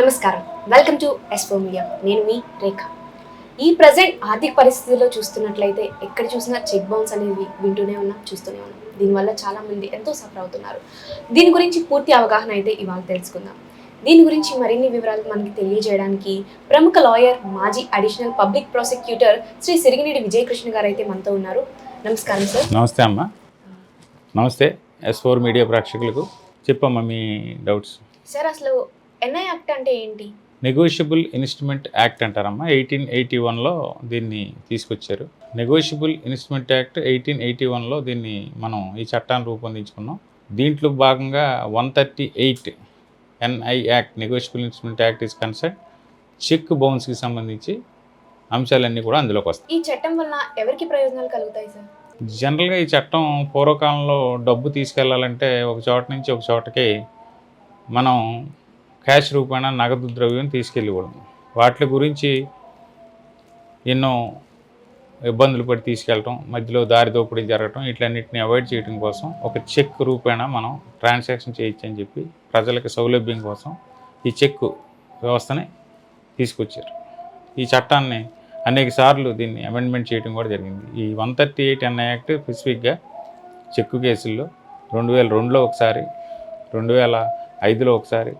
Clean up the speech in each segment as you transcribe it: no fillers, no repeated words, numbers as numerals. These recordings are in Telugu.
నమస్కారం, వెల్కమ్ టు S4 మీడియా. నేను మీ రేఖ. ఈ ప్రజెంట్ ఆర్థిక పరిస్థితుల్లో చూస్తున్నట్లయితే ఎక్కడ చూసినా చెక్ బౌన్స్ అనేవి వింటూనే ఉన్నాం, చూస్తూనే ఉన్నాం. దీనివల్ల చాలామంది ఎంతో సఫర్ అవుతున్నారు. దీని గురించి పూర్తి అవగాహన అయితే ఇవాళ తెలుసుకుందాం. దీని గురించి మరిన్ని వివరాలు మనకి తెలియజేయడానికి ప్రముఖ లాయర్, మాజీ additional public prosecutor Shri Sirigineedi Vijayakrishna garu అయితే మనతో ఉన్నారు. నమస్కారం సార్. నమస్తే అమ్మ. నమస్తే S4 మీడియా ప్రేక్షకులకు. చెప్పమ్మా మీ డౌట్స్. సార్, అసలు ఎన్ఐ యాక్ట్ అంటే ఏంటి? నెగోషియబుల్ ఇన్స్ట్రుమెంట్ యాక్ట్ అంటారమ్మా. 1881లో దీన్ని తీసుకొచ్చారు. నెగోషియబుల్ ఇన్స్ట్రుమెంట్ యాక్ట్ 1881లో దీన్ని మనం ఈ చట్టాన్ని రూపొందించుకున్నాం. దీంట్లో భాగంగా 138 NI act, negotiable instrument act is concern check బౌన్స్కి సంబంధించి అంశాలన్నీ కూడా అందులోకి వస్తాయి. ఈ చట్టం వల్ల ఎవరికి ప్రయోజనాలు కలుగుతాయి సార్? జనరల్గా ఈ చట్టం పూర్వకాలంలో డబ్బు తీసుకెళ్లాలంటే ఒక చోట నుంచి ఒక చోటకి మనం క్యాష్ రూపాన నగదు ద్రవ్యం తీసుకెళ్ళివ్వడం, వాటి గురించి ఎన్నో ఇబ్బందులు పడి తీసుకెళ్ళటం, మధ్యలో దారి దోపిడీ జరగటం, ఇట్లన్నిటిని అవాయిడ్ చేయడం కోసం ఒక చెక్ రూపాన మనం ట్రాన్సాక్షన్ చేయొచ్చు అని చెప్పి ప్రజలకు సౌలభ్యం కోసం ఈ చెక్ వ్యవస్థని తీసుకొచ్చారు. ఈ చట్టాన్ని అనేక సార్లు దీన్ని అమెండ్మెంట్ చేయడం కూడా జరిగింది. ఈ 138 NI యాక్ట్ స్పెసిఫిక్గా చెక్కు కేసుల్లో 2002లో ఒకసారి, 2005లో ఒకసారి,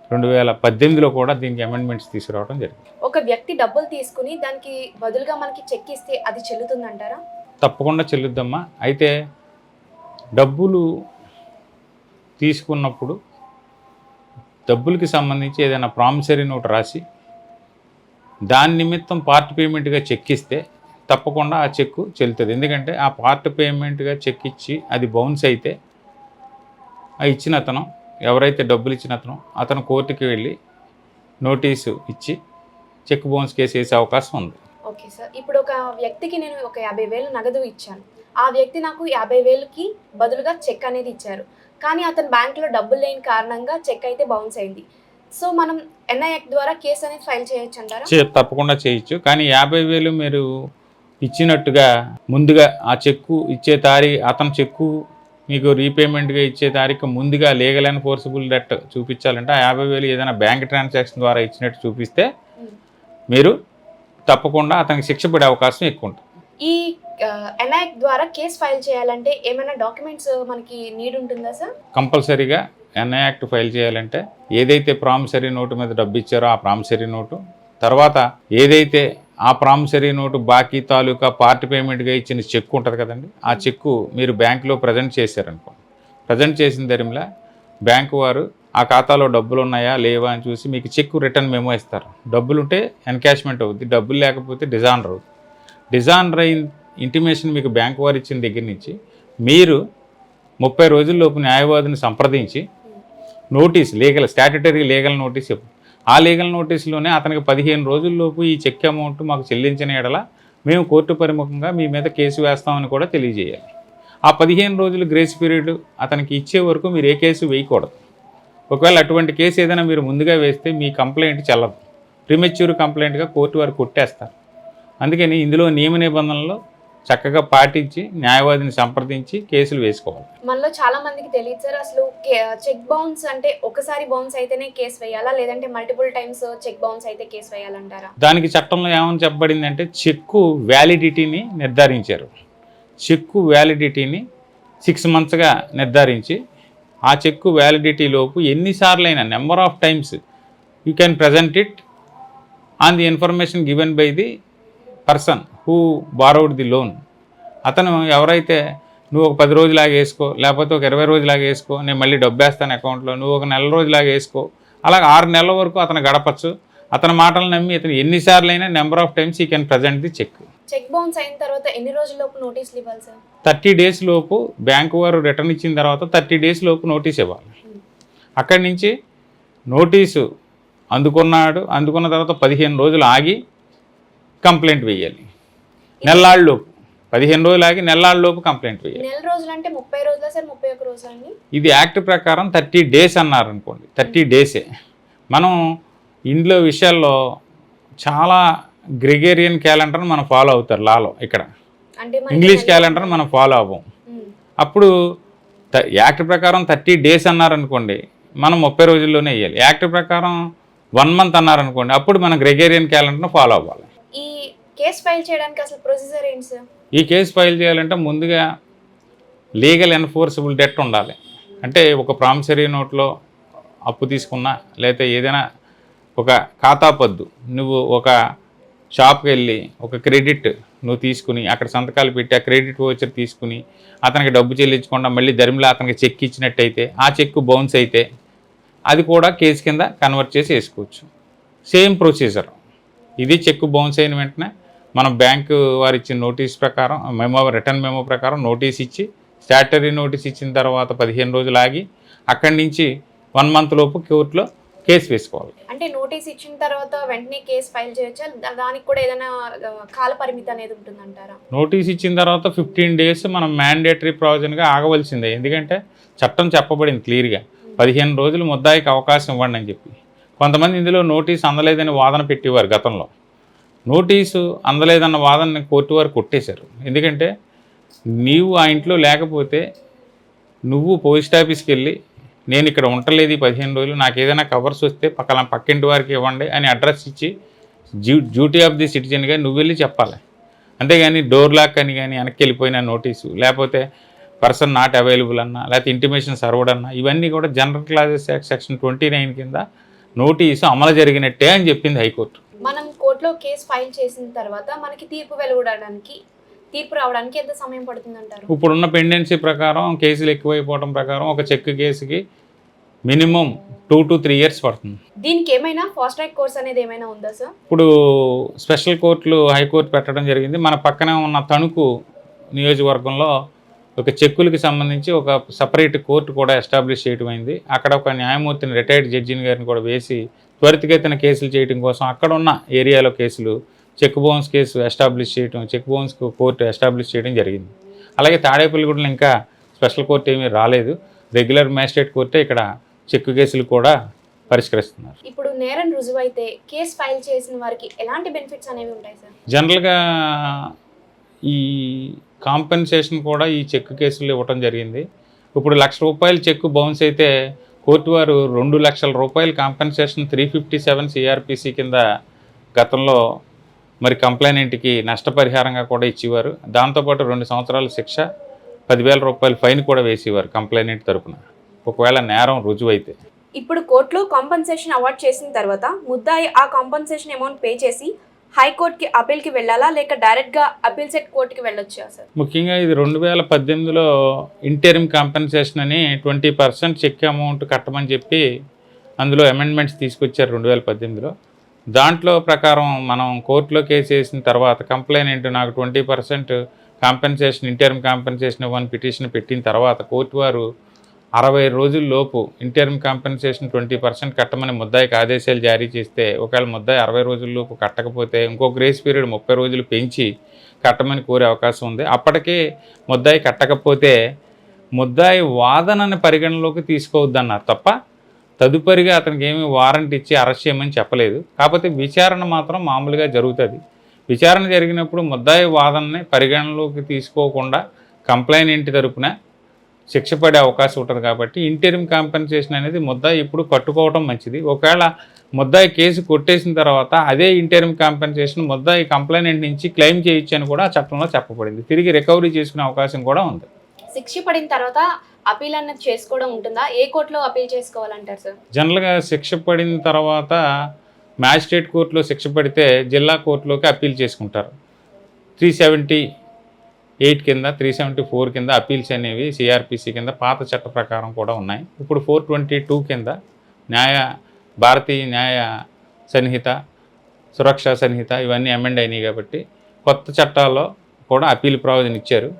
2018లో కూడా దీనికి అమెండ్మెంట్స్ తీసుకురావడం జరిగింది. ఒక వ్యక్తి డబ్బులు తీసుకుని దానికి బదులుగా మనకి చెక్ ఇస్తే అది చెల్లుతుందంటారా? తప్పకుండా చెల్లుద్దమ్మా. అయితే డబ్బులు తీసుకున్నప్పుడు డబ్బులకి సంబంధించి ఏదైనా ప్రామిసరీ నోట్ రాసి దాని నిమిత్తం పార్ట్ పేమెంట్గా చెక్ ఇస్తే తప్పకుండా ఆ చెక్కు చెల్లుతుంది. ఎందుకంటే ఆ పార్ట్ పేమెంట్గా చెక్ ఇచ్చి అది బౌన్స్ అయితే ఆ ఇచ్చిన అతను, ఎవరైతే డబ్బులు ఇచ్చిన అతను కోర్టుకి వెళ్ళి నోటీసు ఇచ్చి చెక్ బౌన్స్ కేసు వేసే అవకాశం ఉంది. ఓకే సార్, ఇప్పుడు ఒక వ్యక్తికి నేను ఒక 50,000 నగదు ఇచ్చాను. ఆ వ్యక్తి నాకు 50,000కి బదులుగా చెక్ అనేది ఇచ్చారు. కానీ అతను బ్యాంకులో డబ్బులు లేని కారణంగా చెక్ అయితే బౌన్స్ అయింది. సో మనం ఎన్ఐ యాక్ట్ ద్వారా కేసు అనేది ఫైల్ చేయొచ్చు అంటారా? తప్పకుండా చేయొచ్చు. కానీ 50,000 మీరు ఇచ్చినట్టుగా ముందుగా ఆ చెక్కు ఇచ్చే అతను చెక్కు మీకు రీపేమెంట్గా ఇచ్చే తారీఖు ముందుగా లీగల్ అండ్ ఫోర్సిబుల్ డెట్ చూపించాలంటే ఆ 50,000 ఏదైనా బ్యాంక్ ట్రాన్సాక్షన్ ద్వారా ఇచ్చినట్టు చూపిస్తే మీరు తప్పకుండా అతనికి శిక్ష పడే అవకాశం ఎక్కువ ఉంటుంది. ఈ ఎన్ఐ యాక్ట్ ద్వారా కేసు ఫైల్ చేయాలంటే ఏమైనా డాక్యుమెంట్స్ మనకి నీడ్ ఉంటుందా సార్? కంపల్సరీగా NI యాక్ట్ ఫైల్ చేయాలంటే ఏదైతే ప్రామిసరీ నోటు మీద డబ్బు ఇచ్చారో ఆ ప్రామిసరీ నోటు, తర్వాత ఏదైతే ఆ ప్రామిసరీ నోటు బాకీ తాలూకా పార్ట్ పేమెంట్గా ఇచ్చిన చెక్కు ఉంటుంది కదండి, ఆ చెక్కు మీరు బ్యాంకులో ప్రజెంట్ చేశారనుకోండి. ప్రజెంట్ చేసిన దరిమిలా బ్యాంకు వారు ఆ ఖాతాలో డబ్బులు ఉన్నాయా లేవా అని చూసి మీకు చెక్కు రిటర్న్ మెమో ఇస్తారు. డబ్బులు ఉంటే ఎన్కాష్మెంట్ అవుద్ది, డబ్బులు లేకపోతే డిజానర్ అవుతుంది. డిజానర్ అయిన ఇంటిమేషన్ మీకు బ్యాంకు వారు ఇచ్చిన దగ్గర నుంచి మీరు 30 రోజుల్లోపు న్యాయవాదిని సంప్రదించి నోటీస్, స్టాట్యుటరీ లీగల్ నోటీస్ ఇవ్వండి. ఆ లీగల్ నోటీసులోనే అతనికి 15 రోజుల్లోపు ఈ చెక్ అమౌంట్ మాకు చెల్లించిన ఎడల మేము కోర్టు పరిముఖంగా మీ మీద కేసు వేస్తామని కూడా తెలియజేయాలి. ఆ 15 రోజులు గ్రేస్ పీరియడ్ అతనికి ఇచ్చే వరకు మీరు ఏ కేసు వేయకూడదు. ఒకవేళ అటువంటి కేసు ఏదైనా మీరు ముందుగా వేస్తే మీ కంప్లైంట్ చెల్లదు, ప్రిమెచ్యూర్ కంప్లైంట్గా కోర్టు వారు కొట్టేస్తారు. అందుకని ఇందులో నియమ నిబంధనలు చక్కగా పాటించి న్యాయవాదిని సంప్రదించి కేసులు వేసుకోవాలి. మనలో చాలా మందికి తెలియదు సార్, అసలు చెక్ బౌన్స్ అంటే ఒకసారి బౌన్స్ అయితేనే కేసు వేయాలా, లేదంటే మల్టిపుల్ టైమ్స్ చెక్ బౌన్స్ అయితే కేసు వేయాలంటారా? దానికి చట్టంలో ఏమని చెప్పబడింది అంటే చెక్కు వ్యాలిడిటీని నిర్ధారించారు. చెక్కు వ్యాలిడిటీని 6 monthsగా నిర్ధారించి ఆ చెక్కు వ్యాలిడిటీలోపు ఎన్నిసార్లైనా number of times you can present it on the information given by the person who borrowed the loan. అతను ఎవరైతే నువ్వు ఒక 10 రోజులాగా వేసుకో, లేకపోతే ఒక 20 రోజులాగా వేసుకో, నేను మళ్ళీ డబ్బు వేస్తాను అకౌంట్లో, నువ్వు ఒక నెల రోజులాగా వేసుకో, అలాగే 6 నెలల వరకు అతను గడపచ్చు. అతని మాటలు నమ్మి అతను ఎన్నిసార్లైనా number of times he can present the cheque. Cheque bounce అయిన తర్వాత ఎన్ని రోజుల్లోపు నోటీసులు ఇవ్వాలి సార్? 30 days లోపు బ్యాంకు వారు రిటర్న్ ఇచ్చిన తర్వాత 30 days లోపు నోటీస్ ఇవ్వాలి. అక్కడి నుంచి నోటీసు అందుకున్న తర్వాత 15 రోజులు ఆగి కంప్లైంట్ వేయాలి. నెల్లాళ్ళలోపు 15 రోజులు ఆగి నెల్లాళ్ళలోపు కంప్లైంట్ వేయాలి. నెల రోజులు అంటే 30 రోజులా సార్, 31 రోజులండి? ఇది యాక్ట్ ప్రకారం 30 days అన్నారు అనుకోండి, 30 days. మనం ఇందులో విషయాల్లో చాలా గ్రెగేరియన్ క్యాలెండర్ని మనం ఫాలో అవుతారు లాలో. ఇక్కడ ఇంగ్లీష్ క్యాలెండర్ మనం ఫాలో అవ్వం. అప్పుడు యాక్ట్ ప్రకారం 30 days అన్నారనుకోండి, మనం 30 రోజుల్లోనే వేయాలి. యాక్ట్ ప్రకారం 1 మంత్ అన్నారనుకోండి, అప్పుడు మనం గ్రెగేరియన్ క్యాలెండర్ను ఫాలో అవ్వాలి. ఈ కేసు ఫైల్ చేయడానికి అసలు ప్రొసీజర్ ఏంటి సార్? ఈ కేసు ఫైల్ చేయాలంటే ముందుగా లీగల్ ఎన్ఫోర్సబుల్ డెట్ ఉండాలి. అంటే ఒక ప్రామిసరీ నోట్లో అప్పు తీసుకున్నా, లేకపోతే ఏదైనా ఒక ఖాతా పద్దు నువ్వు ఒక షాప్కి వెళ్ళి ఒక క్రెడిట్ నువ్వు తీసుకుని అక్కడ సంతకాలు పెట్టి ఆ క్రెడిట్ వోచర్ తీసుకుని అతనికి డబ్బు చెల్లించకుండా మళ్ళీ ధర్మిలా అతనికి చెక్ ఇచ్చినట్టయితే ఆ చెక్ బౌన్స్ అయితే అది కూడా కేసు కింద కన్వర్ట్ చేసి వేసుకోవచ్చు. సేమ్ ప్రొసీజర్ ఇది. చెక్ బౌన్స్ అయిన వెంటనే మనం బ్యాంకు వారు ఇచ్చిన నోటీస్ ప్రకారం రిటర్న్ మెమో ప్రకారం నోటీస్ ఇచ్చి స్టాట్యుటరీ నోటీస్ ఇచ్చిన తర్వాత 15 రోజులు ఆగి అక్కడి నుంచి 1 మంత్ లోపు కోర్టులో కేసు వేసుకోవాలి. అంటే నోటీస్ ఇచ్చిన తర్వాత వెంటనే కేసు ఫైల్ చేయొచ్చా? దానికి కూడా ఏదైనా కాల పరిమితి అనేది ఉంటుందంటారా? నోటీస్ ఇచ్చిన తర్వాత 15 డేస్ మనం మ్యాండేటరీ ప్రావిజన్గా ఆగవలసిందే. ఎందుకంటే చట్టం చెప్పబడింది క్లియర్గా 15 రోజులు ముద్దాయికి అవకాశం ఇవ్వండి అని చెప్పి. కొంతమంది ఇందులో నోటీస్ అందలేదని వాదన పెట్టేవారు గతంలో. నోటీసు అందలేదన్న వాదనని కోర్టు వారు కొట్టేశారు. ఎందుకంటే నీవు ఆ ఇంట్లో లేకపోతే నువ్వు పోస్ట్ ఆఫీస్కి వెళ్ళి నేను ఇక్కడ ఉండలేదు ఈ 15 రోజులు, నాకు ఏదైనా కవర్స్ వస్తే పక్కింటి వారికి ఇవ్వండి అని అడ్రస్ ఇచ్చి డ్యూటీ ఆఫ్ ది సిటిజన్గా నువ్వు వెళ్ళి చెప్పాలి. అంతేగాని డోర్ లాక్ అని కానీ వెనక్కి వెళ్ళిపోయిన నోటీసు, లేకపోతే పర్సన్ నాట్ అవైలబుల్ అన్నా, లేకపోతే ఇంటిమేషన్ సర్వర్డ్ అన్నా, ఇవన్నీ కూడా జనరల్ క్లాజెస్ యాక్ట్ సెక్షన్ 29 కింద నోటీసు అమలు జరిగినట్టే అని చెప్పింది హైకోర్టు. మనం కోర్టులో కేసు ఫైల్ చేసిన తర్వాత మనకి తీర్పు రావడానికి ఎంత సమయం పడుతుందంటారు? ఇప్పుడున్న పెండెన్సీ ప్రకారం కేసులు ఎక్కువైపోవడం ప్రకారం ఒక చెక్ కేసుకి మినిమం 2 to 3 years పడుతుంది. దీనికి ఏమైనా ఫాస్ట్ ట్రాక్ కోర్స్ అనేది ఏమైనా ఉందా సార్? ఇప్పుడు స్పెషల్ కోర్టులు హైకోర్టు పెట్టడం జరిగింది. మన పక్కనే ఉన్న తణుకు నియోజకవర్గంలో ఒక చెక్కులకి సంబంధించి ఒక సపరేట్ కోర్టు కూడా ఎస్టాబ్లిష్ చేయడం అయింది. అక్కడ ఒక న్యాయమూర్తిని రిటైర్డ్ జడ్జిని గారిని కూడా వేసి త్వరితగతిన కేసులు చేయడం కోసం అక్కడ ఉన్న ఏరియాలో కేసులు చెక్ బౌన్స్ కేసు ఎస్టాబ్లిష్ చేయడం, చెక్ బౌన్స్ కోర్టు ఎస్టాబ్లిష్ చేయడం జరిగింది. అలాగే తాడేపల్లిగూడలో ఇంకా స్పెషల్ కోర్టు ఏమీ రాలేదు. రెగ్యులర్ మ్యాజిస్ట్రేట్ కోర్టే ఇక్కడ చెక్ కేసులు కూడా పరిష్కరిస్తున్నారు. ఇప్పుడు నేరం రుజువైతే కేసు ఫైల్ చేసిన వారికి ఎలాంటి బెనిఫిట్స్ అనేవి ఉంటాయి సార్? జనరల్గా ఈ కాంపెన్సేషన్ కూడా ఈ చెక్ కేసులు ఇవ్వటం జరిగింది. ఇప్పుడు ₹1,00,000 చెక్ బౌన్స్ అయితే కోర్టు వారు ₹2,00,000 కాంపెన్సేషన్ 357 CRPC కింద గతంలో మరి కంప్లైనెంట్కి నష్టపరిహారంగా కూడా ఇచ్చేవారు. దాంతోపాటు 2 సంవత్సరాల శిక్ష, ₹10,000 ఫైన్ కూడా వేసేవారు కంప్లైనెంట్ తరపున ఒకవేళ నేరం రుజువైతే. ఇప్పుడు కోర్టులో కాంపన్సేషన్ అవార్డ్ చేసిన తర్వాత ముద్దాయి ఆ కాంపన్సేషన్ అమౌంట్ పే చేసి హైకోర్టుకి అపీల్కి వెళ్ళాలా, లేక డైరెక్ట్గా అపీల్ సెట్ కోర్టుకి వెళ్ళొచ్చా సార్? ముఖ్యంగా ఇది 2018లో ఇంటరిమ్ కాంపెన్సేషన్ అని 20% చెక్ అమౌంట్ కట్టమని చెప్పి అందులో అమెండ్మెంట్స్ తీసుకొచ్చారు 2018లో. దాంట్లో ప్రకారం మనం కోర్టులో కేసు వేసిన తర్వాత కంప్లైనెంట్ నాకు 20% కాంపెన్సేషన్ ఇంటరిమ్ కాంపెన్సేషన్ ఇవ్వని పిటిషన్ పెట్టిన తర్వాత కోర్టు వారు 60 రోజుల్లోపు ఇంటరిమ్ కాంపెన్సేషన్ 20% కట్టమని ముద్దాయికి ఆదేశాలు జారీ చేస్తే ఒకవేళ ముద్దాయి 60 రోజుల్లోపు కట్టకపోతే ఇంకో గ్రేస్ పీరియడ్ 30 రోజులు పెంచి కట్టమని కోరే అవకాశం ఉంది. అప్పటికే ముద్దాయి కట్టకపోతే ముద్దాయి వాదనని పరిగణలోకి తీసుకోవద్దన్నారు తప్ప తదుపరిగా అతనికి ఏమి వారెంట్ ఇచ్చి అరెస్ట్ చేయమని చెప్పలేదు. కాకపోతే విచారణ మాత్రం మామూలుగా జరుగుతుంది. విచారణ జరిగినప్పుడు ముద్దాయి వాదనని పరిగణలోకి తీసుకోకుండా కంప్లైనెంట్ తరపున శిక్ష పడే అవకాశం ఉంటుంది. కాబట్టి ఇంటరిమ్ కాంపెన్సేషన్ అనేది ముద్దాయి ఇప్పుడు కట్టుకోవడం మంచిది. ఒకవేళ ముద్దాయి కేసు కొట్టేసిన తర్వాత అదే ఇంటరిమ్ కాంపెన్సేషన్ ముద్దాయి కంప్లైనెంట్ నుంచి క్లెయిమ్ చేయొచ్చు అని కూడా చట్టంలో చెప్పబడింది. తిరిగి రికవరీ చేసుకునే అవకాశం కూడా ఉంది. శిక్ష పడిన తర్వాత అపీల్ అన్నది చేసుకోవడం ఉంటుందా? ఏ కోర్టులో అపీల్ చేసుకోవాలంటారు సార్? జనరల్గా శిక్ష పడిన తర్వాత మ్యాజిస్ట్రేట్ కోర్టులో శిక్ష పడితే జిల్లా కోర్టులోకి అప్పీల్ చేసుకుంటారు. 378 కింద 374 కింద అపీల్స్ అనేవి CRPC కింద పాత చట్ట ప్రకారం కూడా ఉన్నాయి. ఇప్పుడు 422 కింద భారతీయ న్యాయ సంహిత, సురక్షా సంహిత ఇవన్నీ అమెండ్ అయినాయి కాబట్టి కొత్త చట్టాల్లో కూడా అపీల్ ప్రావిజన్ ఇచ్చారు.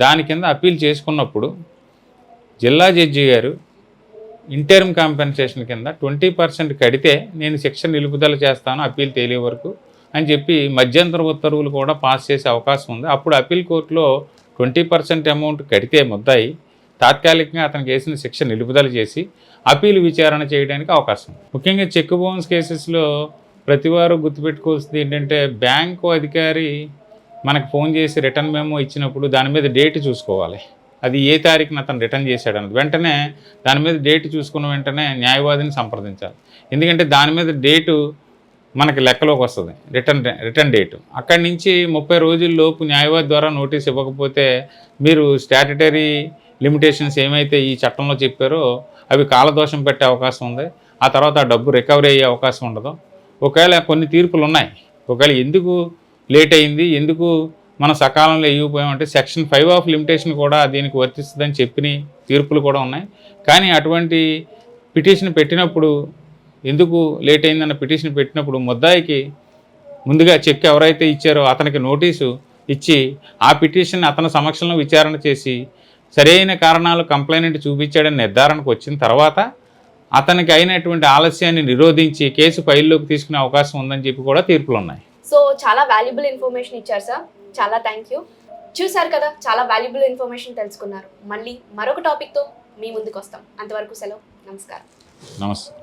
దాని కింద అపీల్ చేసుకున్నప్పుడు జిల్లా జడ్జి గారు ఇంటరిమ్ కాంపెన్సేషన్ కింద 20% కడితే నేను శిక్ష నిలుపుదల చేస్తాను అపీల్ తేలే వరకు అని చెప్పి మధ్యంతర ఉత్తర్వులు కూడా పాస్ చేసే అవకాశం ఉంది. అప్పుడు అపీల్ కోర్టులో 20% అమౌంట్ కడితే ముద్దాయి తాత్కాలికంగా అతనికి వేసిన శిక్ష నిలుపుదల చేసి అపీల్ విచారణ చేయడానికి అవకాశం ఉంది. ముఖ్యంగా చెక్ బౌన్స్ కేసెస్లో ప్రతివారు గుర్తుపెట్టుకోవాల్సింది ఏంటంటే బ్యాంకు అధికారి మనకు ఫోన్ చేసి రిటర్న్ మెమో ఇచ్చినప్పుడు దాని మీద డేట్ చూసుకోవాలి. అది ఏ తారీఖున అతను రిటర్న్ చేశాడు అన్నది వెంటనే దాని మీద డేట్ చూసుకున్న వెంటనే న్యాయవాదిని సంప్రదించాలి. ఎందుకంటే దాని మీద డేటు మనకి లెక్కలోకి వస్తుంది, రిటర్న్ డేటు. అక్కడి నుంచి 30 రోజుల్లోపు న్యాయవాది ద్వారా నోటీస్ ఇవ్వకపోతే మీరు స్టాట్యుటరీ లిమిటేషన్స్ ఏమైతే ఈ చట్టంలో చెప్పారో అవి కాలదోషం పెట్టే అవకాశం ఉంది. ఆ తర్వాత ఆ డబ్బు రికవరీ అయ్యే అవకాశం ఉండదు. ఒకవేళ కొన్ని తీర్పులు ఉన్నాయి, ఒకవేళ ఎందుకు లేట్ అయింది, ఎందుకు మనం సకాలంలో ఇవ్వకపోయామంటే సెక్షన్ 5 ఆఫ్ లిమిటేషన్ కూడా దీనికి వర్తిస్తుందని చెప్పిన తీర్పులు కూడా ఉన్నాయి. కానీ అటువంటి పిటిషన్ పెట్టినప్పుడు, ఎందుకు లేట్ అయిందన్న పిటిషన్ పెట్టినప్పుడు ముద్దాయికి ముందుగా చెక్ ఎవరైతే ఇచ్చారో అతనికి నోటీసు ఇచ్చి ఆ పిటిషన్ అతని సమక్షంలో విచారణ చేసి సరైన కారణాలు కంప్లైనెంట్ చూపించాడని నిర్ధారణకు వచ్చిన తర్వాత అతనికి అయినటువంటి ఆలస్యాన్ని నిరోధించి కేసు ఫైల్లోకి తీసుకునే అవకాశం ఉందని చెప్పి కూడా తీర్పులు ఉన్నాయి. సో చాలా వాల్యుబుల్ ఇన్ఫర్మేషన్ ఇచ్చారు సార్, చాలా థ్యాంక్ యూ. చూసారు కదా, చాలా వాల్యుబుల్ ఇన్ఫర్మేషన్ తెలుసుకున్నారు. మళ్ళీ మరొక టాపిక్తో మీ ముందుకు వస్తాం. అంతవరకు సెలవు, నమస్కారం. నమస్తే.